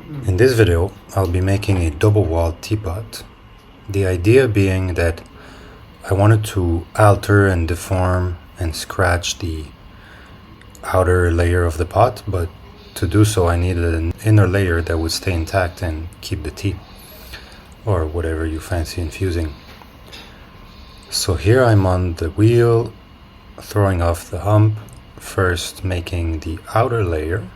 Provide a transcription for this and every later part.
In this video, I'll be making a double-walled teapot. The idea being that I wanted to alter and deform and scratch the outer layer of the pot, but to do so I needed an inner layer that would stay intact and keep the tea, or whatever you fancy infusing. So here I'm on the wheel, throwing off the hump, first making the outer layer.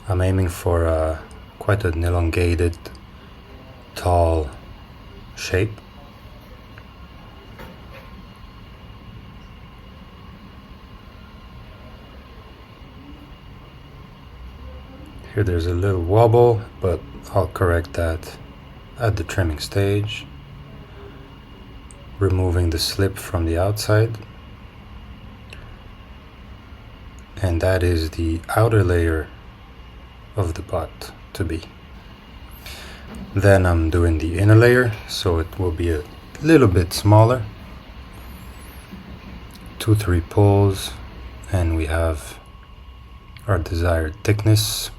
I'm aiming for quite an elongated, tall shape. Here there's a little wobble, but I'll correct that at the trimming stage. Removing the slip from the outside. And that is the outer layer of the pot to be. Then I'm doing the inner layer, so it will be a little bit smaller. 2-3 pulls, and we have our desired thickness.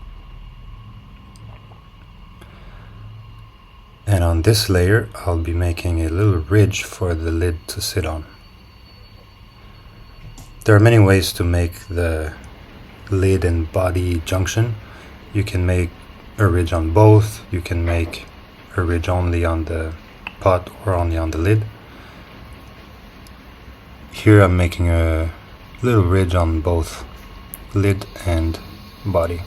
And on this layer, I'll be making a little ridge for the lid to sit on. There are many ways to make the lid and body junction. You can make a ridge on both, you can make a ridge only on the pot or only on the lid. Here I'm making a little ridge on both lid and body.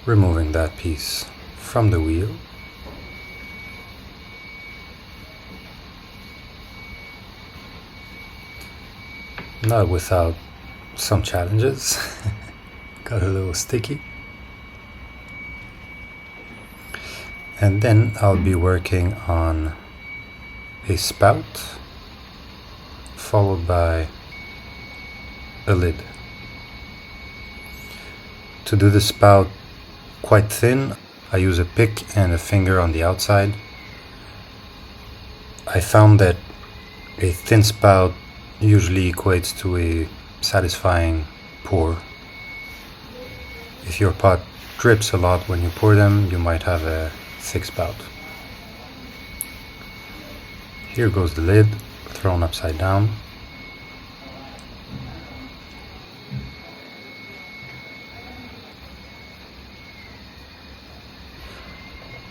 Removing that piece from the wheel. Not without some challenges. Got a little sticky. And then I'll be working on a spout, followed by a lid. To do the spout quite thin, I use a pick and a finger on the outside. I found that a thin spout usually equates to a satisfying pour. If your pot drips a lot when you pour them, you might have a thick spout. Here goes the lid, thrown upside down.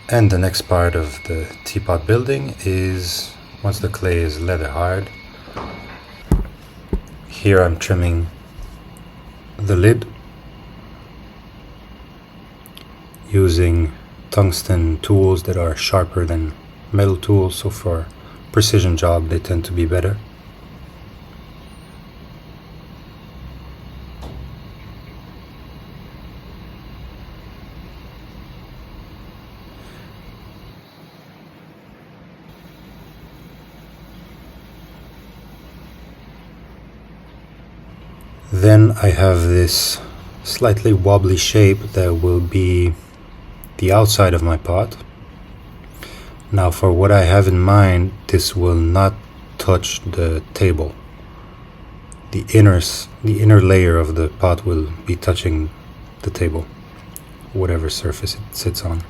And the next part of the teapot building is, once the clay is leather hard, here I'm trimming the lid using tungsten tools that are sharper than metal tools, so for precision job they tend to be better. Then I have this slightly wobbly shape that will be the outside of my pot. Now for what I have in mind, this will not touch the table. The inner layer of the pot will be touching the table, whatever surface it sits on.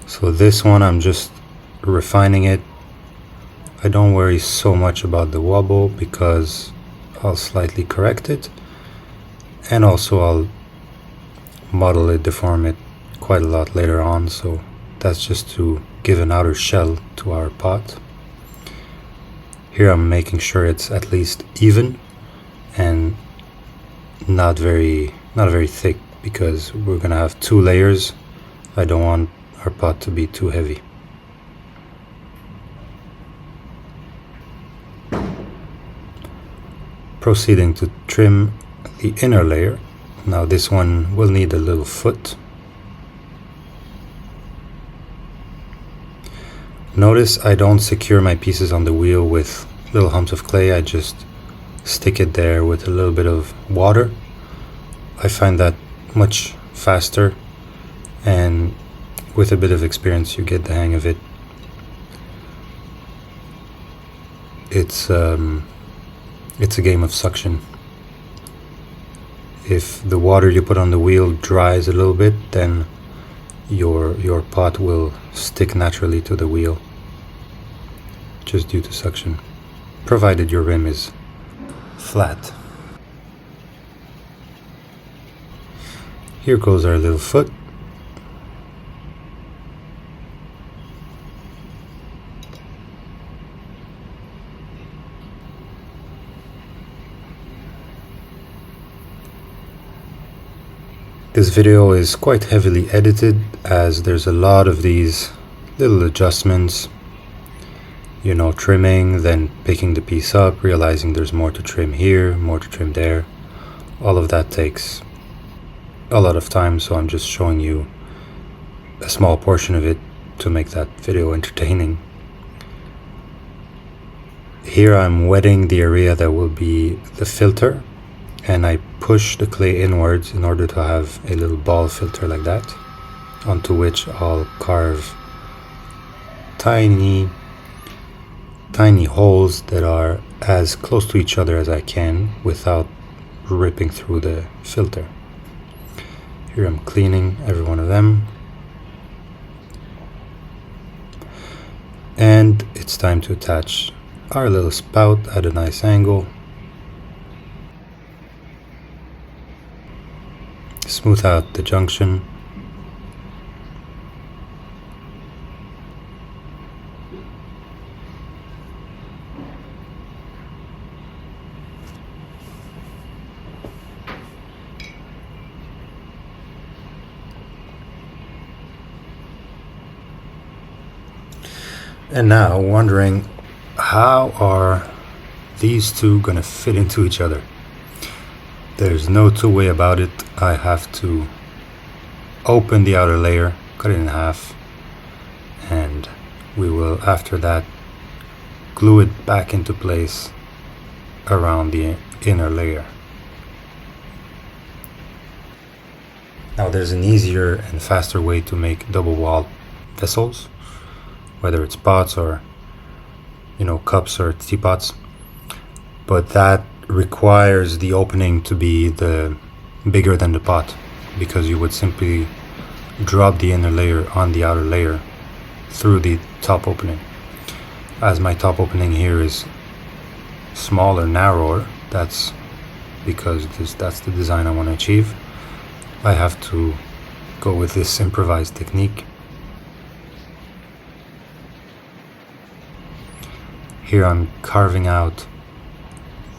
So this one I'm just refining it. I don't worry so much about the wobble because I'll slightly correct it, and also I'll model it, deform it quite a lot later on, so that's just to give an outer shell to our pot. Here I'm making sure it's at least even and not very thick, because we're gonna have 2 layers. I don't want our pot to be too heavy. Proceeding to trim the inner layer. Now this one will need a little foot. Notice I don't secure my pieces on the wheel with little humps of clay. I just stick it there with a little bit of water. I find that much faster, and with a bit of experience you get the hang of it. it's a game of suction. If the water you put on the wheel dries a little bit, then your pot will stick naturally to the wheel, just due to suction, provided your rim is flat. Here goes our little foot. This video is quite heavily edited, as there's a lot of these little adjustments, you know, trimming, then picking the piece up, realizing there's more to trim here, more to trim there. All of that takes a lot of time, so I'm just showing you a small portion of it to make that video entertaining. Here I'm wetting the area that will be the filter, and I push the clay inwards in order to have a little ball filter like that, onto which I'll carve tiny holes that are as close to each other as I can without ripping through the filter. Here I'm cleaning every one of them. And it's time to attach our little spout at a nice angle. Smooth out the junction. And now wondering, how are these two gonna fit into each other? There's no two way about it. I have to open the outer layer, cut it in half, and we will after that glue it back into place around the inner layer. Now there's an easier and faster way to make double wall vessels, whether it's pots or, you know, cups or teapots, but that requires the opening to be bigger than the pot, because you would simply drop the inner layer on the outer layer through the top opening. As my top opening here is smaller, narrower, that's because that's the design I want to achieve. I have to go with this improvised technique. Here I'm carving out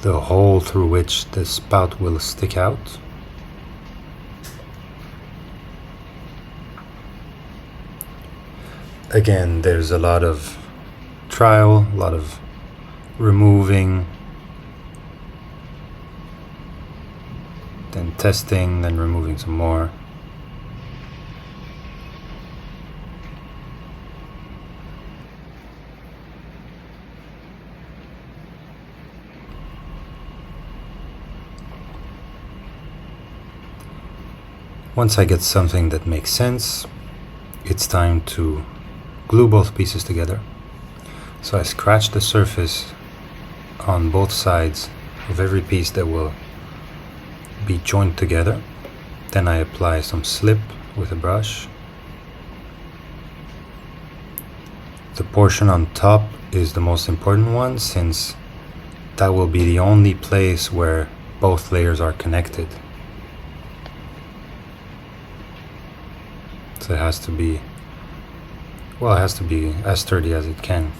the hole through which the spout will stick out. Again, there's a lot of trial, a lot of removing, then testing, then removing some more. Once I get something that makes sense, it's time to glue both pieces together. So I scratch the surface on both sides of every piece that will be joined together. Then I apply some slip with a brush. The portion on top is the most important one, since that will be the only place where both layers are connected. So it has to be as sturdy as it can.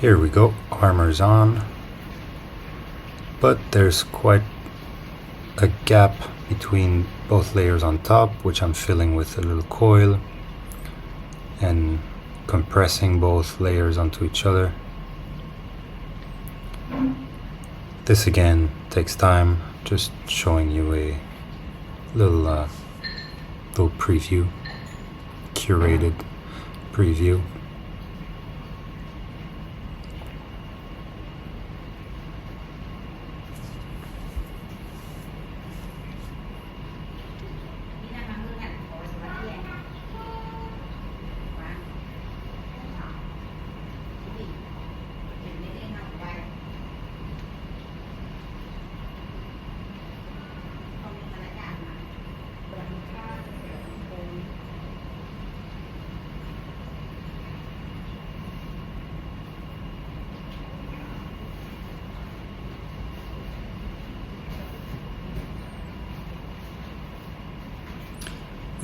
Here we go, armor's on, but there's quite a gap between both layers on top, which I'm filling with a little coil and compressing both layers onto each other. This again takes time, just showing you a little preview, curated preview.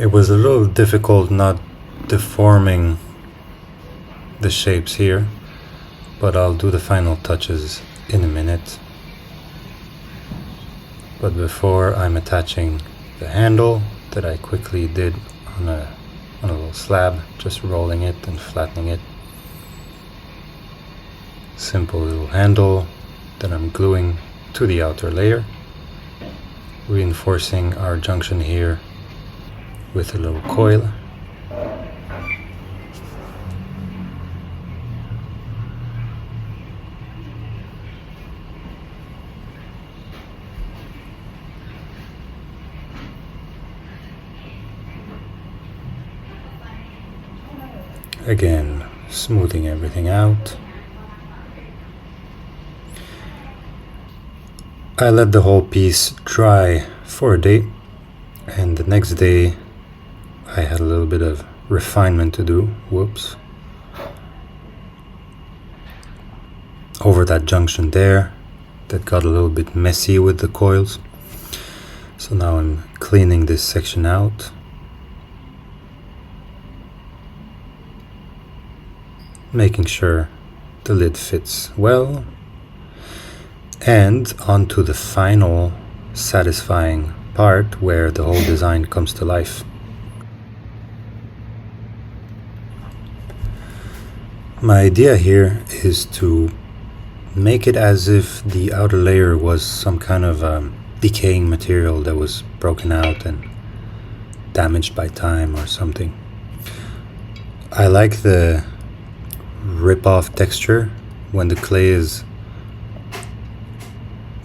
It was a little difficult not deforming the shapes here, but I'll do the final touches in a minute. But before, I'm attaching the handle that I quickly did on a little slab, just rolling it and flattening it. Simple little handle that I'm gluing to the outer layer, reinforcing our junction here with a little coil. Again, smoothing everything out. I let the whole piece dry for a day, and the next day I had a little bit of refinement to do. Whoops. Over that junction there that got a little bit messy with the coils. So now I'm cleaning this section out. Making sure the lid fits well. And onto the final satisfying part where the whole design comes to life. My idea here is to make it as if the outer layer was some kind of decaying material that was broken out and damaged by time or something. I like the rip-off texture when the clay is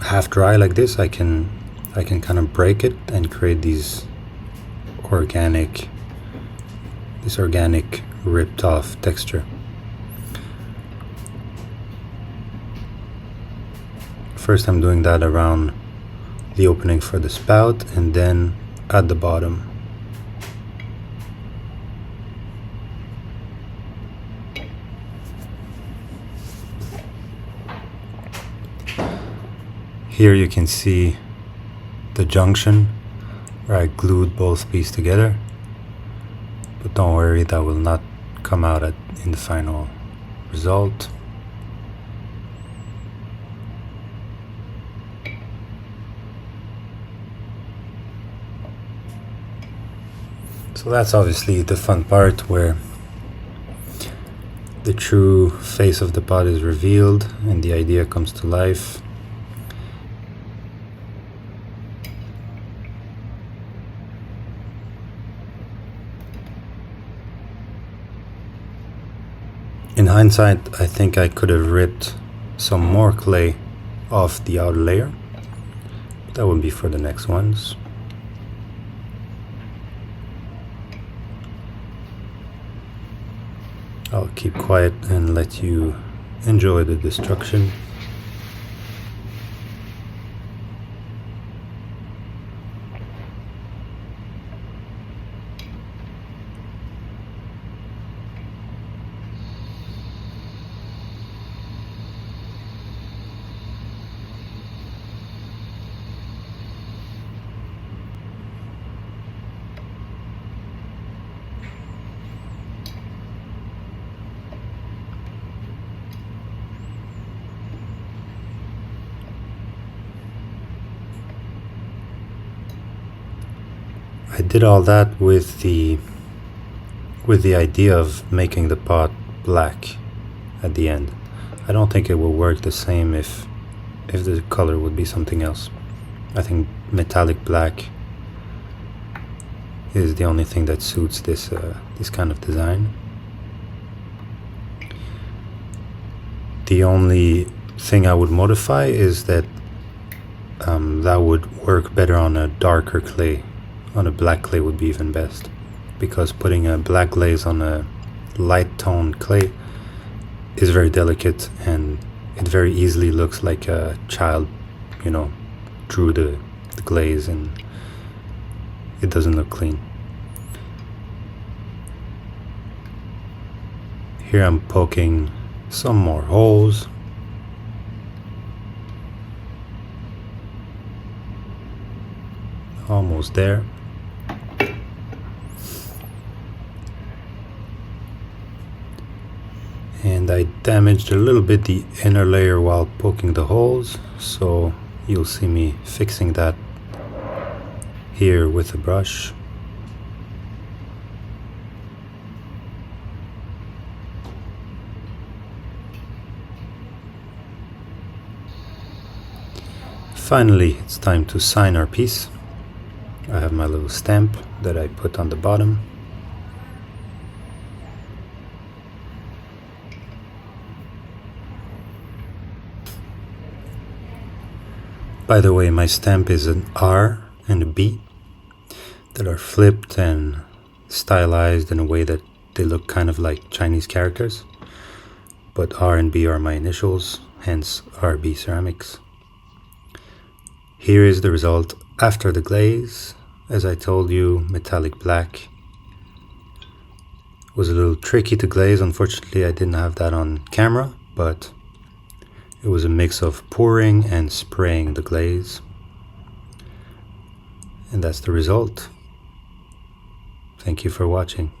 half dry like this. I can kind of break it and create this organic ripped off texture. First I'm doing that around the opening for the spout and then at the bottom. Here you can see the junction where I glued both pieces together, but don't worry, that will not come out in the final result. So that's obviously the fun part where the true face of the pot is revealed and the idea comes to life. In hindsight, I think I could have ripped some more clay off the outer layer. That would be for the next ones. I'll keep quiet and let you enjoy the destruction. I did all that with the idea of making the pot black at the end. I don't think it will work the same if the color would be something else. I think metallic black is the only thing that suits this kind of design. The only thing I would modify is that that would work better on a darker clay. On a black clay would be even best, because putting a black glaze on a light tone clay is very delicate and it very easily looks like a child, drew the glaze and it doesn't look clean. Here I'm poking some more holes. Almost there. I damaged a little bit the inner layer while poking the holes, so you'll see me fixing that here with a brush. Finally, it's time to sign our piece. I have my little stamp that I put on the bottom. By the way, my stamp is an R and a B that are flipped and stylized in a way that they look kind of like Chinese characters. But R and B are my initials, hence RB Ceramics. Here is the result after the glaze. As I told you, metallic black. It was a little tricky to glaze. Unfortunately, I didn't have that on camera, but it was a mix of pouring and spraying the glaze. And that's the result. Thank you for watching.